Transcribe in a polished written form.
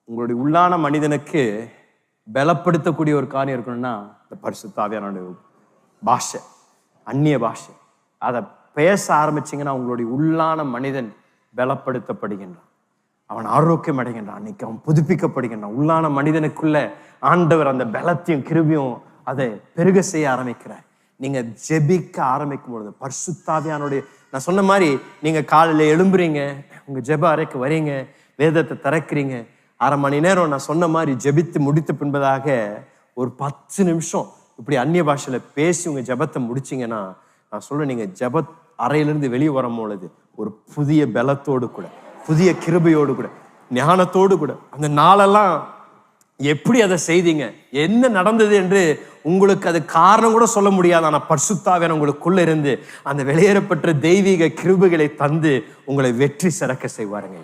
உங்களுடைய உள்ளான மனிதனுக்கு பலப்படுத்தக்கூடிய ஒரு காரியம் இருக்கணும்னா இந்த பரிசுத்த ஆவியானவருடைய பாஷை, அந்நிய பாஷை, அதை பேச ஆரம்பிச்சிங்கன்னா உங்களுடைய உள்ளான மனிதன் பலப்படுத்தப்படுகின்றான், அவன் ஆரோக்கியம் அடைகின்றான், அன்னைக்கு அவன் புதுப்பிக்கப்படுகின்றான். உள்ளான மனிதனுக்குள்ள ஆண்டவர் அந்த பலத்தையும் கிருபையும் அதை பெருக செய்ய ஆரம்பிக்கிறார். நீங்க ஜெபிக்க ஆரம்பிக்கும் பொழுது பரிசுத்த ஆவியானவருடைய, நான் சொன்ன மாதிரி நீங்க காலையில எழும்புறீங்க, உங்க ஜெப அறைக்கு வரீங்க, வேதத்தை திறக்கிறீங்க, அரை மணி நேரம் நான் சொன்ன மாதிரி ஜெபித்து முடித்த பின்பதாக ஒரு 10 நிமிஷம் இப்படி அந்நிய பாஷையில பேசி உங்க ஜெபத்தை முடிச்சிங்கன்னா, நான் சொல்றேன், நீங்க ஜெப அறையிலிருந்து வெளியே வரும் பொழுது ஒரு புதிய பலத்தோடு கூட, புதிய கிருபையோடு கூட, ஞானத்தோடு கூட, அந்த நாளெல்லாம் எப்படி அதை செய்தீங்க, என்ன நடந்தது என்று உங்களுக்கு அது காரணம் கூட சொல்ல முடியாது. ஆனா பரிசுத்த ஆவியானவர் உங்களுக்குள்ள இருந்து அந்த வெளியேறப்பட்ட தெய்வீக கிருபைகளை தந்து உங்களை வெற்றி சிறக்க செய்வாருங்க.